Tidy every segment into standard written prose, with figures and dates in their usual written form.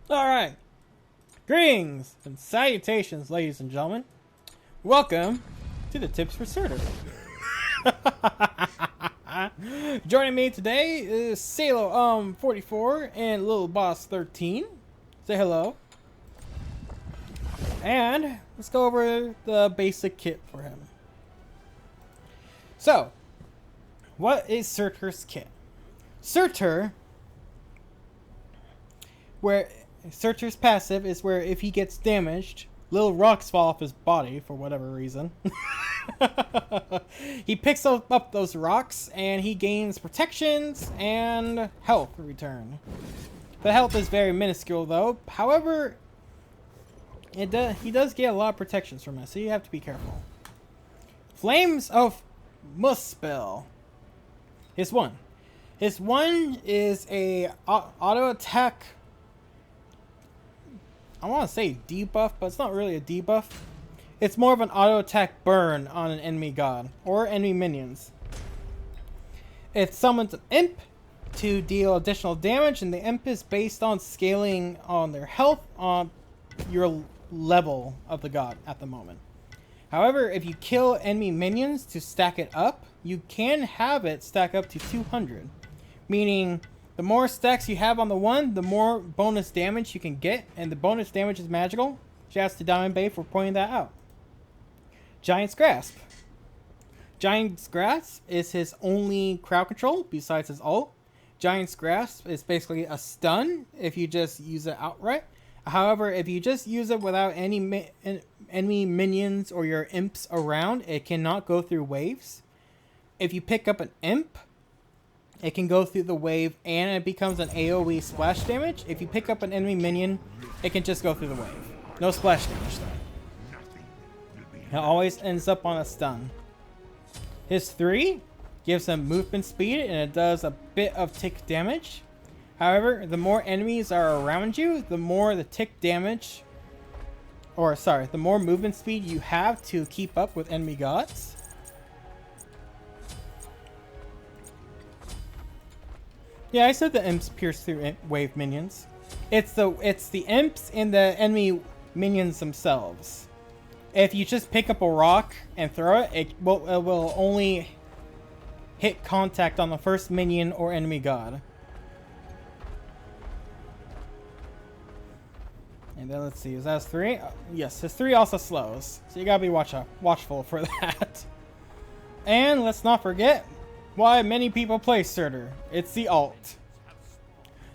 Alright. Greetings and salutations, ladies and gentlemen. Welcome to the Tips for Surtur. Joining me today is Salo 44 and Little Boss 13. Say hello. And let's go over the basic kit for him. So, what is Surtur's kit? Surtur's passive is where if he gets damaged, little rocks fall off his body for whatever reason. He picks up those rocks and he gains protections and health return. The health is very minuscule though. However, he does get a lot of protections from it, so you have to be careful. Flames of Muspel. His one is a auto attack. I want to say debuff, but it's not really a debuff. It's more of an auto attack burn on an enemy god or enemy minions. It summons an imp to deal additional damage, and the imp is based on scaling on their health on your level of the god at the moment. However, if you kill enemy minions to stack it up, you can have it stack up to 200. Meaning, the more stacks you have on the one, the more bonus damage you can get, and the bonus damage is magical. Shouts to Diamond Bay for pointing that out. Giant's Grasp. Giant's Grasp is his only crowd control besides his ult. Giant's Grasp is basically a stun if you just use it outright. However, if you just use it without any enemy minions or your imps around, it cannot go through waves. If you pick up an imp, it can go through the wave and it becomes an AoE splash damage. If you pick up an enemy minion, it can just go through the wave. No splash damage though. It always ends up on a stun. His 3 gives him movement speed and it does a bit of tick damage. However, the more enemies are around you, the more the tick damage, the more movement speed you have to keep up with enemy gods. Yeah, I said the imps pierce through wave minions. It's the imps and the enemy minions themselves. If you just pick up a rock and throw it, it will only hit contact on the first minion or enemy god. And then let's see, is that his 3? Yes, his 3 also slows, so you gotta be watchful for that. And let's not forget why many people play Surtur. It's the ult.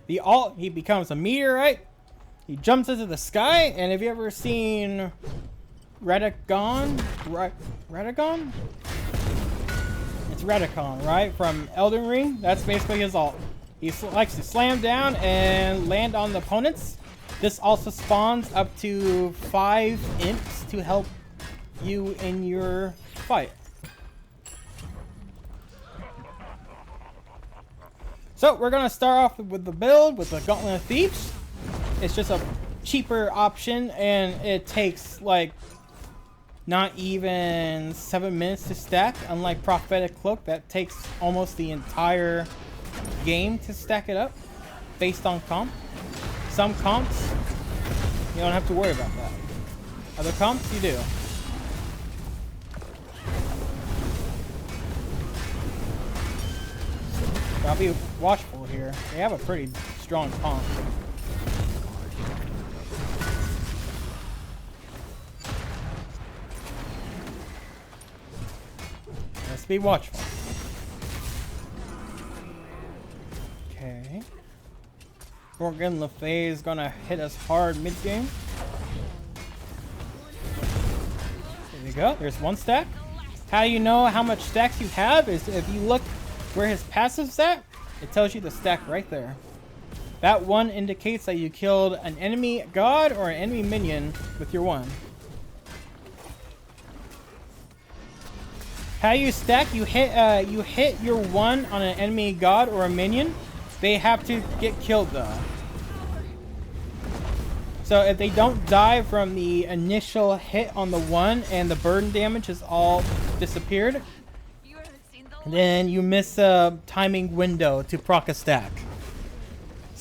The ult, he becomes a meteorite. He jumps into the sky, and have you ever seen Radagon? Radagon? It's Radagon, right? From Elden Ring. That's basically his ult. He likes to slam down and land on the opponents. This also spawns up to 5 imps to help you in your fight. So we're going to start off with the build with the Gauntlet of Thieves. It's just a cheaper option and it takes like not even 7 minutes to stack, unlike Prophetic Cloak that takes almost the entire game to stack it up based on comp. Some comps, you don't have to worry about that. Other comps, you do. I'll be watchful here. They have a pretty strong comp. Let's be watchful. Okay. Morgan Le Fay is gonna hit us hard mid-game. There you go. There's 1 stack. How you know how much stacks you have is if you look where his passive's at, it tells you the stack right there. That 1 indicates that you killed an enemy god or an enemy minion with your 1. How you stack, you hit your 1 on an enemy god or a minion. They have to get killed though. So if they don't die from the initial hit on the 1 and the burden damage is all disappeared, then you miss a timing window to proc a stack.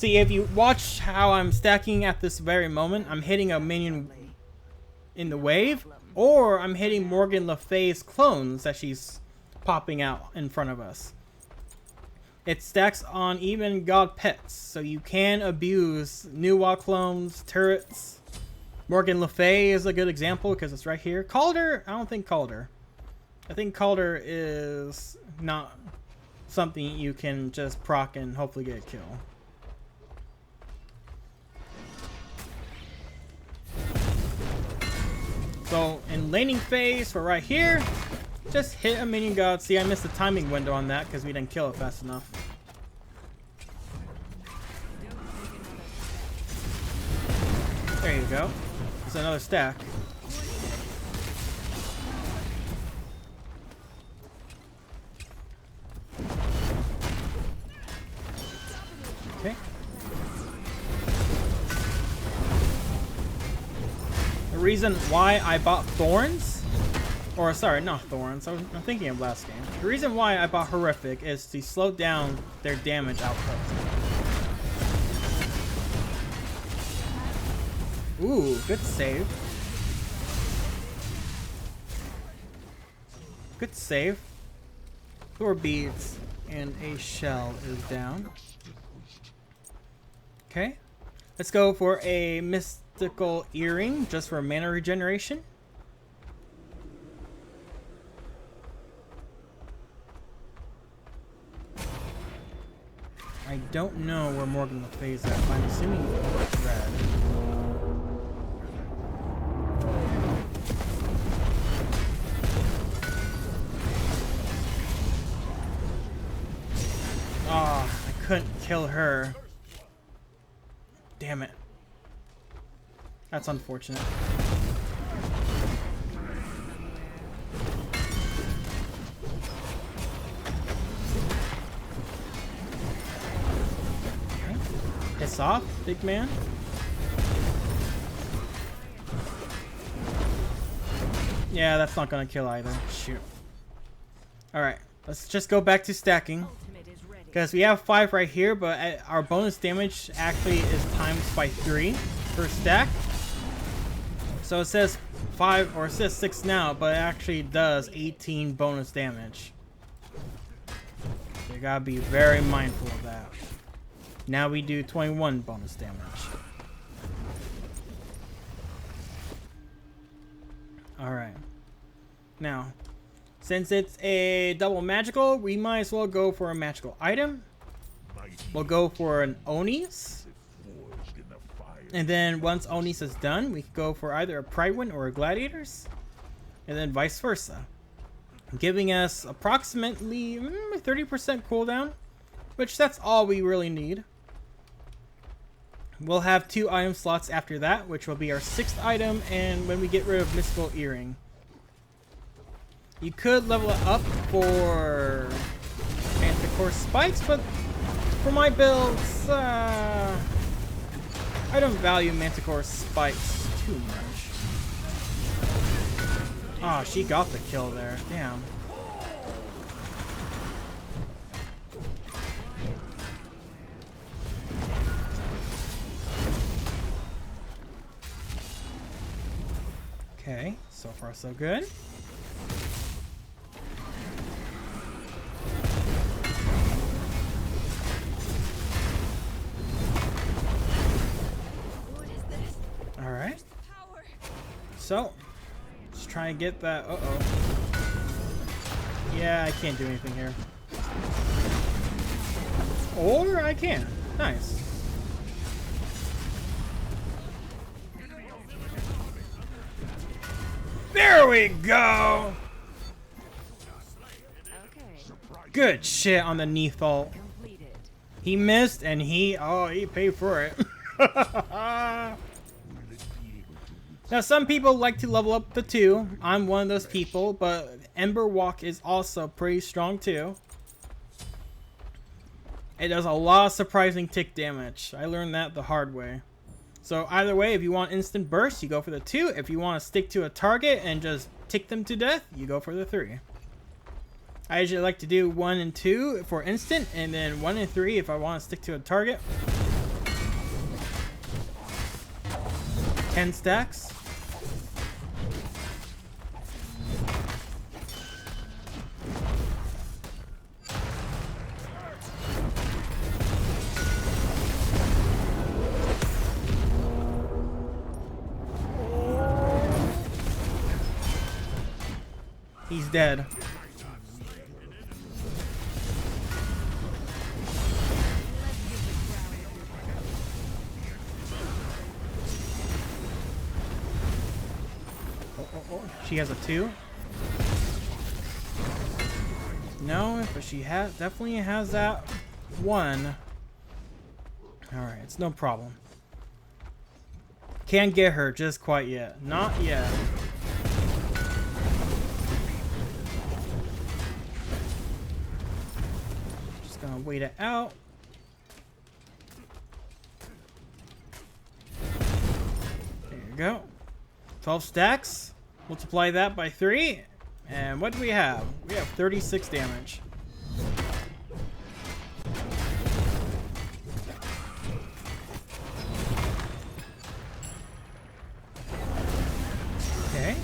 See, if you watch how I'm stacking at this very moment, I'm hitting a minion in the wave, or I'm hitting Morgan Le Fay's clones that she's popping out in front of us. It stacks on even god pets, so you can abuse Nuwa clones, turrets. Morgan Le Fay is a good example because it's right here. Calder, I don't think Calder. I think Calder is not something you can just proc and hopefully get a kill. So in laning phase for right here, just hit a minion god. See, I missed the timing window on that because we didn't kill it fast enough. There you go. It's another stack. Okay. The reason why I bought Thorns, or sorry, not Thorns, I'm thinking of last game. The reason why I bought Horrific is to slow down their damage output. Ooh, good save. Good save. 4 beads and a shell is down. Okay. Let's go for a mystical earring just for mana regeneration. I don't know where Morgan Le Fay's at, but I'm assuming red. Oh, I couldn't kill her. Damn it. That's unfortunate. Okay. Piss off, big man. Yeah, that's not gonna kill either. Shoot. Alright, let's just go back to stacking. Because we have 5 right here, but our bonus damage actually is times by 3 per stack. So it says 5, or it says 6 now, but it actually does 18 bonus damage. So you gotta be very mindful of that. Now we do 21 bonus damage. Alright. Now, since it's a double magical, we might as well go for a magical item. We'll go for an Oni's. And then once Oni's is done, we can go for either a Pride Wind or a Gladiators. And then vice versa. Giving us approximately 30% cooldown. Which that's all we really need. We'll have 2 item slots after that, which will be our 6th item and when we get rid of Mystical Earring. You could level it up for Manticore Spikes, but for my builds, I don't value Manticore Spikes too much. Oh, she got the kill there. Damn. Okay, so far so good. Alright. So, let's try and get that. Uh-oh. Yeah, I can't do anything here. Or I can. Nice. There we go! Good shit on the Neath ult. He missed and he paid for it. Now some people like to level up the 2. I'm one of those people, but Ember Walk is also pretty strong too. It does a lot of surprising tick damage. I learned that the hard way. So either way, if you want instant burst, you go for the 2. If you want to stick to a target and just tick them to death, you go for the 3. I usually like to do 1 and 2 for instant, and then 1 and 3 if I want to stick to a target. 10 stacks. He's dead. She has a 2. No, but she definitely has that 1. Alright, it's no problem. Can't get her just quite yet. Not yet. Just gonna wait it out. There you go. 12 stacks. Multiply that by 3. And what do we have? We have 36 damage. Okay.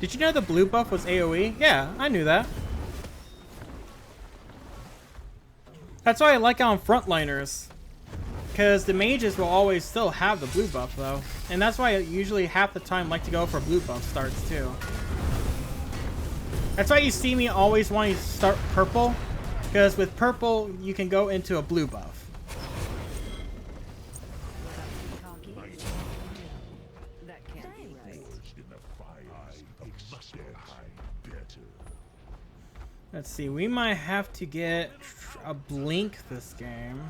Did you know the blue buff was AoE? Yeah, I knew that. That's why I like it on frontliners. Because the mages will always still have the blue buff though. And that's why I usually half the time like to go for blue buff starts too. That's why you see me always wanting to start purple. Because with purple you can go into a blue buff. Let's see, we might have to get a blink this game.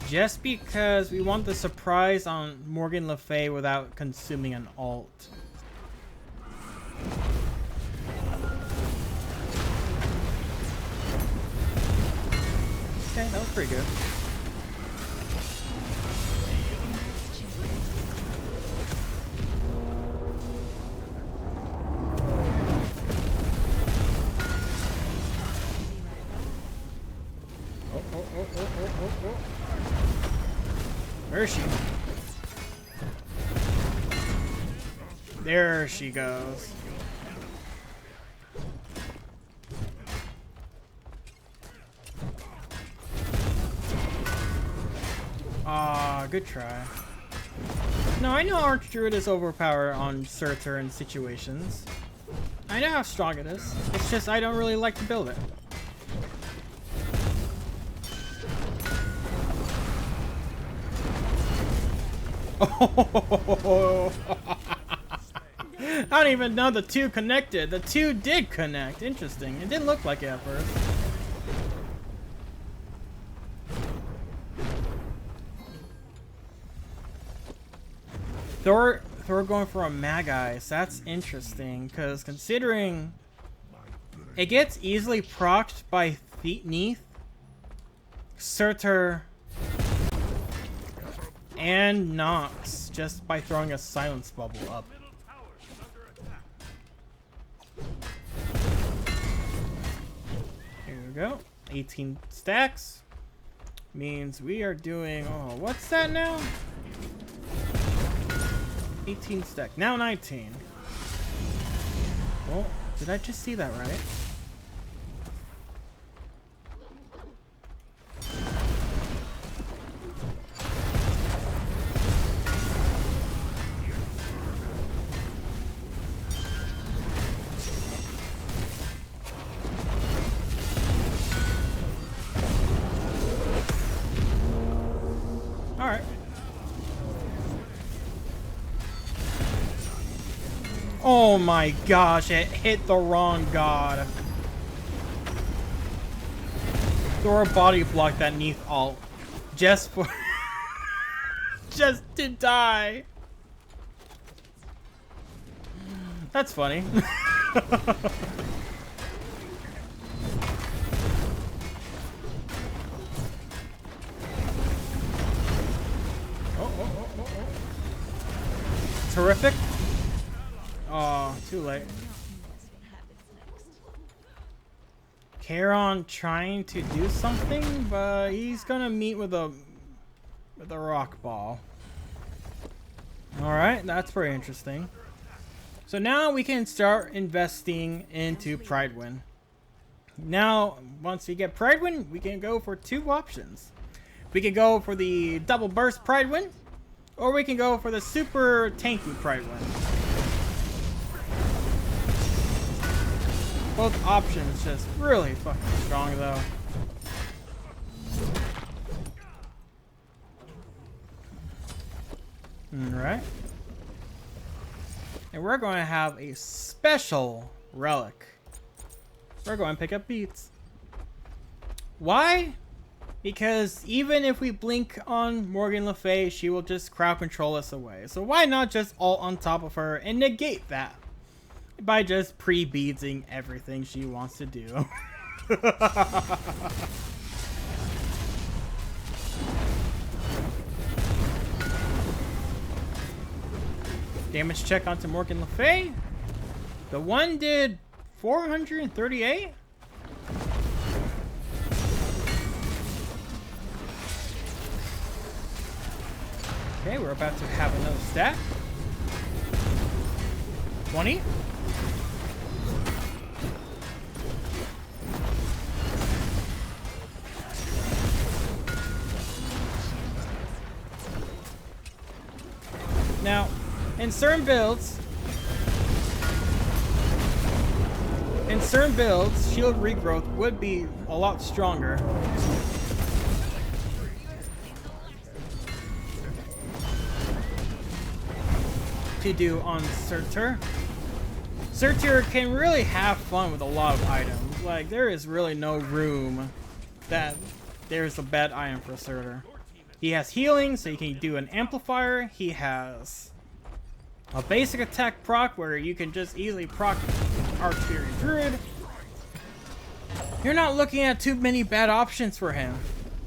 Just because we want the surprise on Morgan Le Fay without consuming an alt. Okay, that was pretty good. Oh. Where is she? There she goes. Ah, good try. No, I know Arch Druid is overpowered on Surtur in situations. I know how strong it is. It's just I don't really like to build it. Oh. I don't even know the 2 connected. The 2 did connect. Interesting. It didn't look like it at first. Thor going for a Mag-Eyes. That's interesting, because considering it gets easily procced by Neath, Surtur, and Nox just by throwing a silence bubble up. Here we go. 18 stacks. Means we are doing, oh, what's that now? 18 stack. Now 19. Oh, did I just see that right? Alright. Oh my gosh, it hit the wrong god. Throw a body block that Neath alt. Just for... just to die. That's funny. Terrific. Oh, too late. Charon trying to do something, but he's gonna meet with a rock ball. Alright, that's pretty interesting. So now we can start investing into Pridewind. Now, once we get Pridewind, we can go for two options. We can go for the double burst Pridewind, or we can go for the super tanky Pridewind. Both options just really fucking strong though. Alright. And we're going to have a special relic. We're going to pick up beats. Why? Because even if we blink on Morgan Le Fay, she will just crowd control us away. So why not just ult on top of her and negate that by just pre-beadsing everything she wants to do. Damage check onto Morgan Le Fay. The one did 438. Okay, we're about to have another stat. 20. Now, in certain builds, shield regrowth would be a lot stronger. To do on Surtur. Surtur can really have fun with a lot of items. Like, there is really no room that there's a bad item for Surtur. He has healing, so you can do an amplifier. He has a basic attack proc where you can just easily proc Archery Druid. You're not looking at too many bad options for him.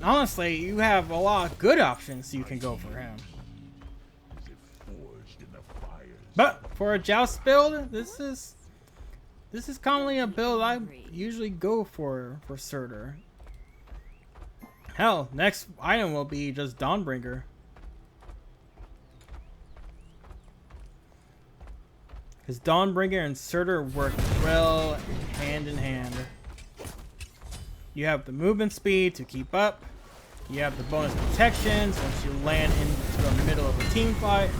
Honestly, you have a lot of good options you can go for him. But for a Joust build, this is commonly a build I usually go for Surtur. Hell, next item will be just Dawnbringer. Because Dawnbringer and Surtur work well hand in hand. You have the movement speed to keep up. You have the bonus protections once you land into the middle of a team fight.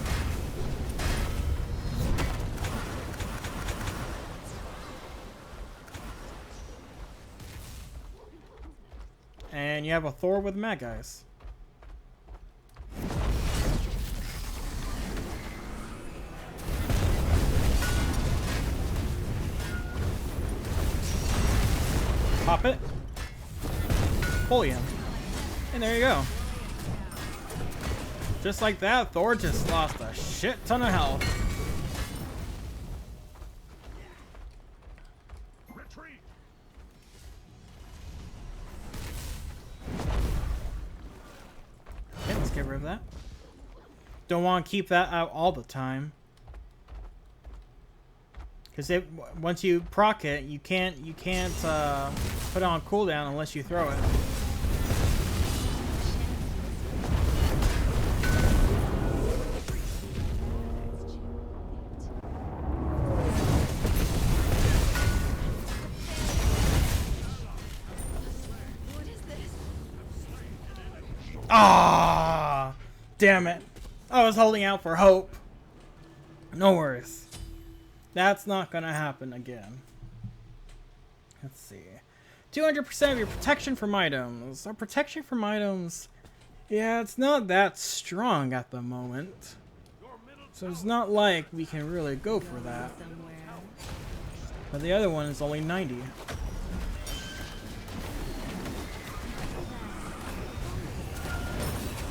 And you have a Thor with Mad Guys. Pop it. Pull him. And there you go. Just like that, Thor just lost a shit ton of health. Okay, let's get rid of that. Don't want to keep that out all the time. Because once you proc it, you can't put it on cooldown unless you throw it. Ah, damn it! I was holding out for hope. No worries. That's not gonna happen again. Let's see. 200% of your protection from items. Our protection from items, yeah, it's not that strong at the moment. So it's not like we can really go for that. But the other one is only 90.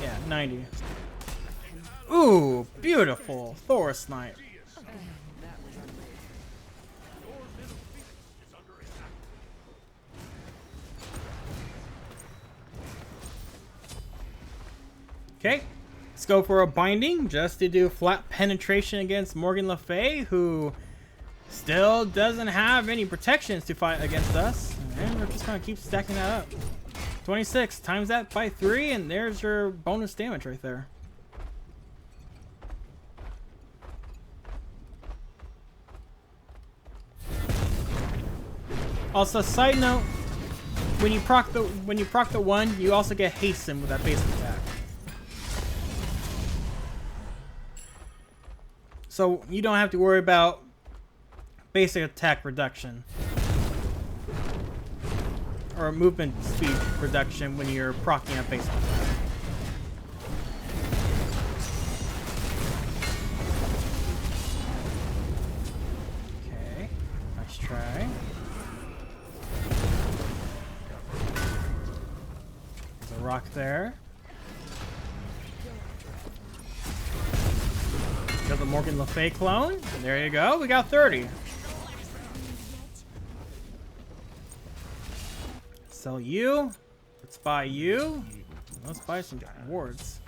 Yeah, 90. Ooh, beautiful. Thor Smite. Okay, let's go for a binding just to do flat penetration against Morgan Le Fay, who still doesn't have any protections to fight against us. And we're just gonna keep stacking that up. 26, times that by 3, and there's your bonus damage right there. Also, side note, when you proc the 1, you also get hasten with that base attack. So you don't have to worry about basic attack reduction or movement speed reduction when you're proccing a base attack. Okay, nice try. There's a rock there. Got the Morgan Le Fay clone. There you go. We got 30. Sell you. Let's buy you. Let's buy some rewards.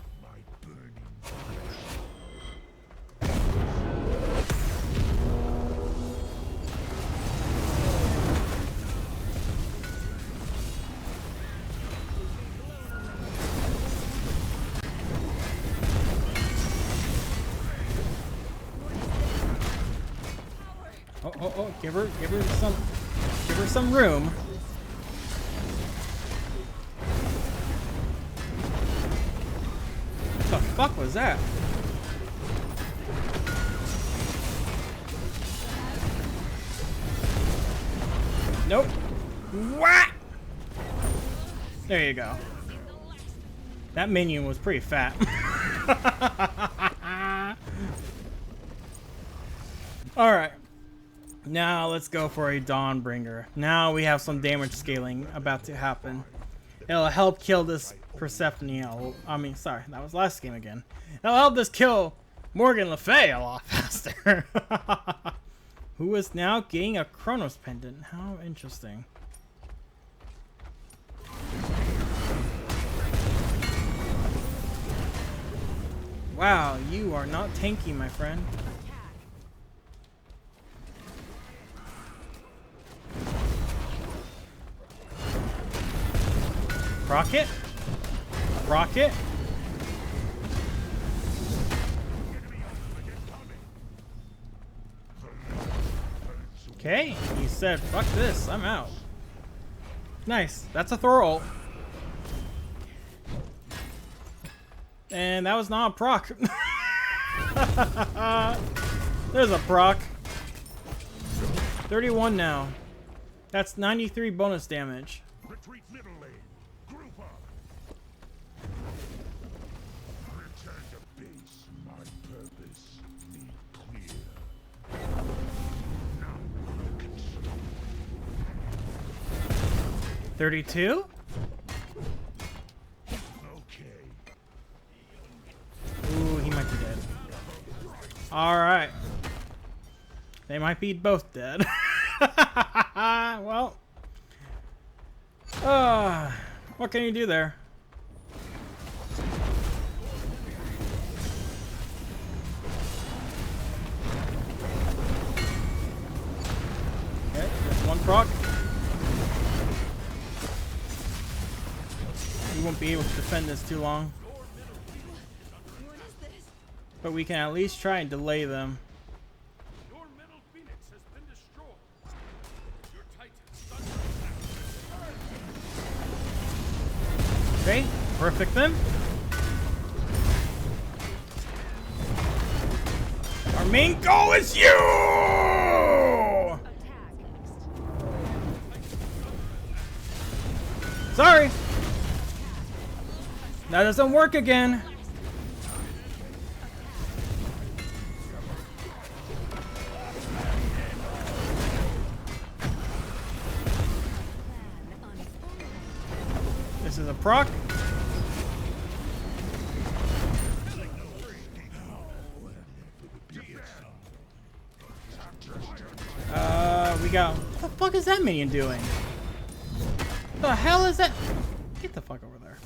Oh, give her some room. What the fuck was that? Nope. What? There you go. That minion was pretty fat. All right. Now let's go for a Dawnbringer. Now we have some damage scaling about to happen. It'll help kill this Persephone. I mean, sorry, that was last game again. It'll help us kill Morgan Le Fay a lot faster. Who is now getting a Chronos Pendant. How interesting. Wow, you are not tanky, my friend. Rocket. Rocket. Okay, he said, fuck this, I'm out. Nice, that's a Thor ult. And that was not a proc. There's a proc. 31 now. That's 93 bonus damage. Retreat middle lane. Group up. Return to base. My purpose made clear. Now can stop. 32? Okay. Ooh, he might be dead. Alright. They might be both dead. Well. What can you do there? Okay, there's one proc. We won't be able to defend this too long. But we can at least try and delay them. Your middle phoenix has been destroyed. Your titan Okay, perfect them. Our main goal is you! Sorry. That doesn't work again. This is a proc. We got. What the fuck is that minion doing? What the hell is that? Get the fuck over there.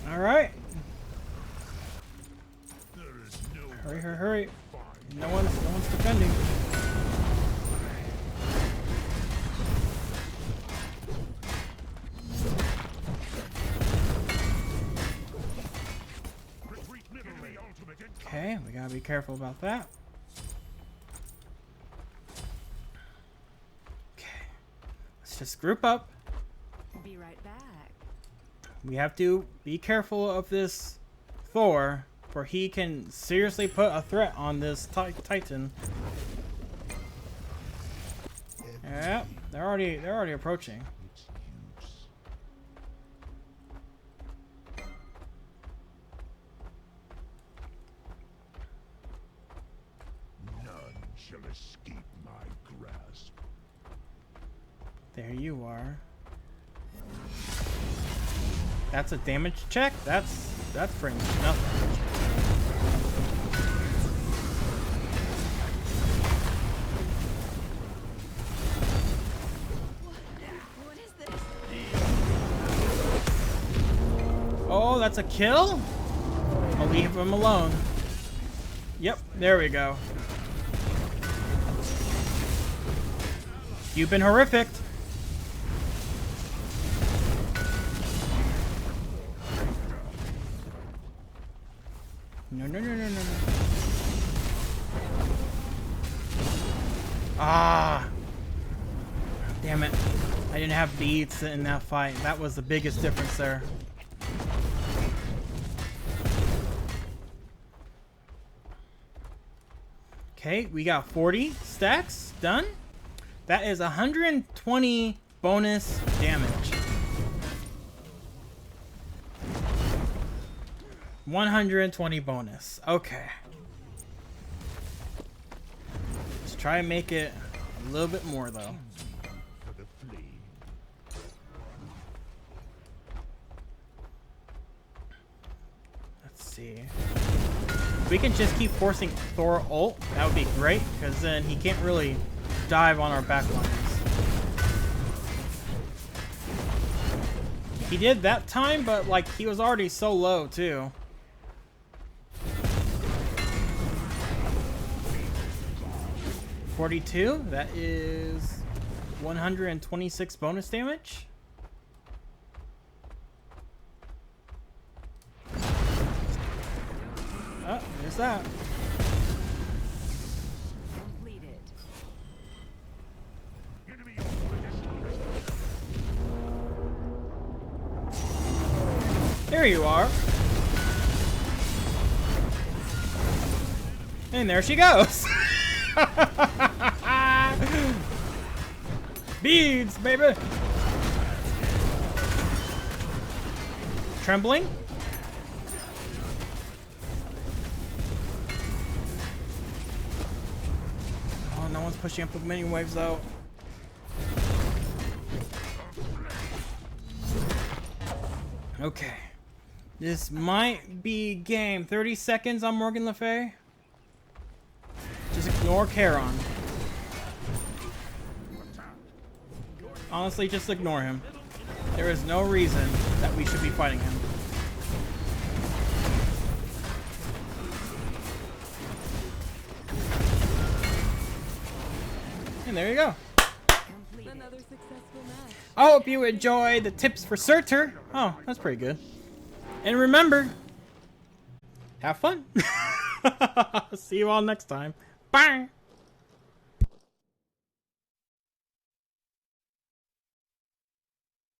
Alright. Hurry, hurry, hurry. No one's defending. Okay, we gotta be careful about that. Okay, let's just group up. Be right back. We have to be careful of this Thor, for he can seriously put a threat on this Titan. Yep, they're already approaching. None shall escape my grasp. There you are. That's a damage check? That's pretty much nothing. What is this? Oh, that's a kill? I'll leave him alone. Yep, there we go. You've been horrific. No. Ah! Damn it. I didn't have beads in that fight. That was the biggest difference there. Okay, we got 40 stacks done. That is 120 bonus damage. 120 bonus. Okay. Let's try and make it a little bit more though. For the flame. Let's see. We can just keep forcing Thor ult. That would be great, because then he can't really dive on our back lines. He did that time, but like he was already so low too. $42. That is 126 bonus damage. Oh, there's that. Completed. There you are. And there she goes. Beads, baby. Trembling. Oh, no one's pushing up the mini waves though. Okay. This might be game. 30 seconds on Morgan Le Fay. Just ignore Charon. Honestly, just ignore him. There is no reason that we should be fighting him. And there you go. Another successful match. I hope you enjoy the tips for Surtur. Oh, that's pretty good. And remember, have fun. See you all next time. Bye.